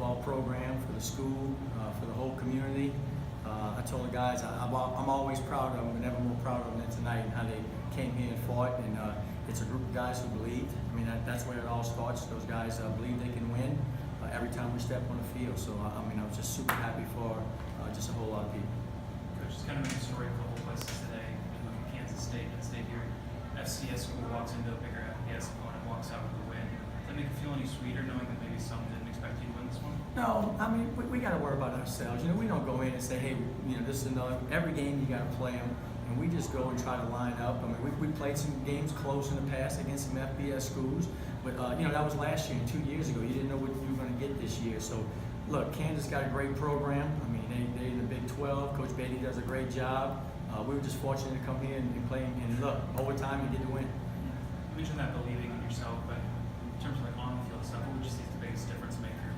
football program, for the school, for the whole community. I told the guys I'm always proud of them, and never more proud of them than tonight, and how they came here and fought. And it's a group of guys who believed. I mean, that's where it all starts. Those guys believe they can win every time we step on the field. So I was just super happy for just a whole lot of people. Coach, it's kind of been a story a couple places today. You look at Kansas State and State here. FCS school walks into a bigger FBS opponent, walks out with a win. Does that make it feel any sweeter knowing that maybe some didn't expect you to win this one? No, I mean, we got to worry about ourselves. We don't go in and say, hey, this is another. Every game you got to play them, and we just go and try to line up. I mean, we played some games close in the past against some FBS schools, but that was last year and 2 years ago. You didn't know what you were going to get this year. So, look, Kansas got a great program. I mean, they in the Big 12. Coach Beatty does a great job. We were just fortunate to come here and play, and look, overtime you get the win. You mentioned that believing in yourself, but in terms of like on the field stuff, what would you say is the biggest difference maker?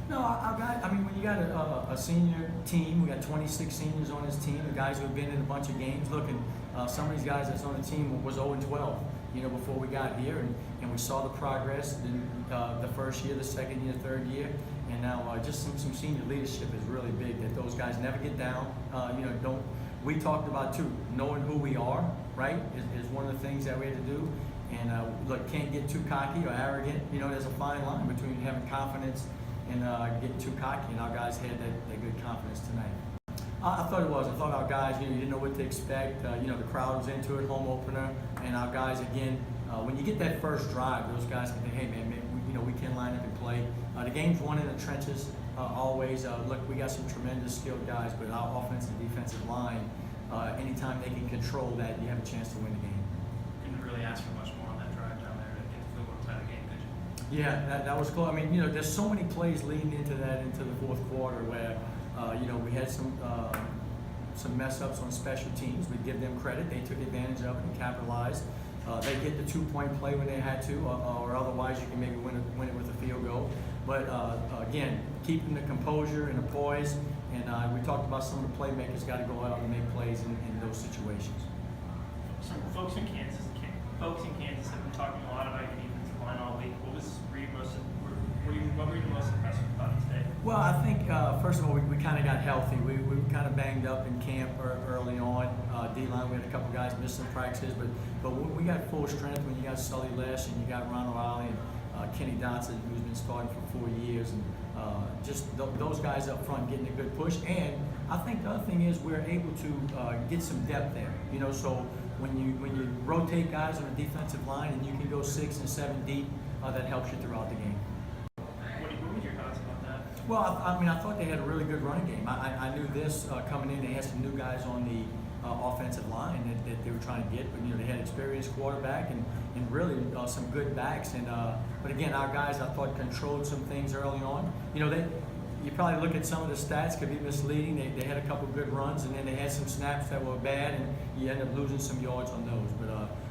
No, when you got a senior team, we got 26 seniors on this team, the guys who have been in a bunch of games. Look, and some of these guys that's on the team was 0-12, before we got here, and we saw the progress in the first year, the second year, third year, and now just some senior leadership is really big, that those guys never get down, we talked about too, knowing who we are, right, is one of the things that we had to do, and look, can't get too cocky or arrogant, there's a fine line between having confidence and getting too cocky, and our guys had that good confidence tonight. I thought it was. I thought our guys, you didn't know what to expect. The crowd was into it, home opener, and our guys, again, when you get that first drive, those guys can think, hey man, we can line up and play. The game's won in the trenches always. Look, we got some tremendous skilled guys, but our offensive and defensive line, anytime they can control that, you have a chance to win the game. Couldn't really ask for much more on that drive down there to get the field goal tie the game, could you? Yeah, that was cool. I mean, there's so many plays leading into the fourth quarter where, we had some mess ups on special teams. We give them credit. They took advantage of it and capitalized. They hit the 2-point play when they had to, or otherwise you can maybe win it with a field goal. But again, keeping the composure and the poise. And we talked about some of the playmakers got to go out and make plays in those situations. Some folks in Kansas have been talking a lot about your defensive line all week. What were you most impressed with about today? Well, I think first of all we kind of got healthy. We were kind of banged up in camp early on. D-line, we had a couple guys missing practices, but we got full strength when you got Sully Lesh and you got Ronald Riley and Kenny Dotson, who's been starting for 4 years, and just those guys up front getting a good push. And I think the other thing is we're able to get some depth there. So when you rotate guys on the defensive line and you can go 6 and 7 deep, that helps you throughout the game. What were your thoughts about that? Well, I thought they had a really good running game. I knew this coming in. They had some new guys on the offensive line that they were trying to get, but they had experienced quarterback and really some good backs. And but again, our guys I thought controlled some things early on. You probably look at some of the stats, could be misleading. They had a couple good runs, and then they had some snaps that were bad, and you end up losing some yards on those. But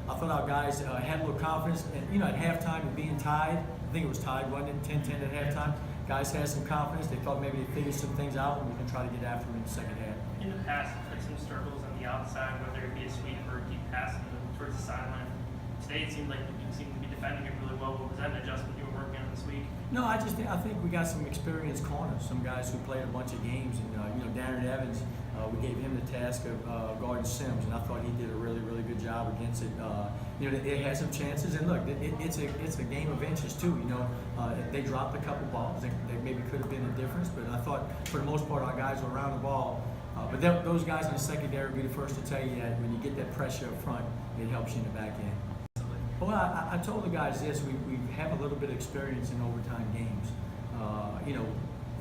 I thought our guys had a little confidence, and at halftime and being tied, I think it was tied, wasn't it? 10-10 at halftime. Guys had some confidence. They thought maybe they figured some things out, and we can try to get after them in the second half. In the past, you've had some struggles on the outside, whether it be a sweep or a deep pass towards the sideline. Today it seemed like you seemed to be defending it really well. Was that an adjustment you were working on this week? No, I think we got some experienced corners, some guys who played a bunch of games, and Darren Evans, we gave him the task of guarding Sims, and I thought he did a really, really good job against it. They had some chances, and look, it's a game of inches too. They dropped a couple balls that maybe could have been the difference, but I thought for the most part our guys were around the ball. But those guys in the secondary will be the first to tell you that when you get that pressure up front, it helps you in the back end. Well, I told the guys this, we have a little bit of experience in overtime games,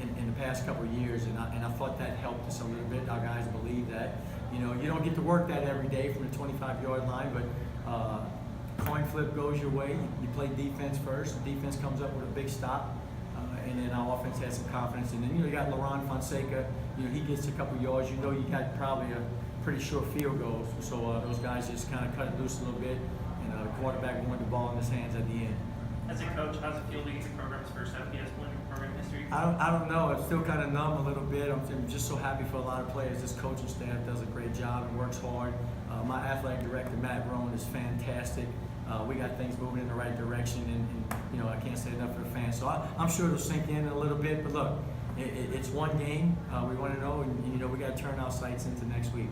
in the past couple of years, and I thought that helped us a little bit. Our guys believe that. You don't get to work that every day from the 25-yard line, but coin flip goes your way. You play defense first, the defense comes up with a big stop, and then our offense has some confidence. And then you got Laurent Fonseca, he gets a couple yards, you got probably a pretty sure field goal. So those guys just kind of cut it loose a little bit. The quarterback wanted the ball in his hands at the end. As a coach, how's it feel to get the program's first FBS win in program history? I don't know. I'm still kind of numb a little bit. I'm just so happy for a lot of players. This coaching staff does a great job and works hard. My athletic director, Matt Roan, is fantastic. we got things moving in the right direction, and you know, I can't say enough for the fans. So I'm sure it'll sink in a little bit, but look, it's one game. We want to know, and you know, we got to turn our sights into next week.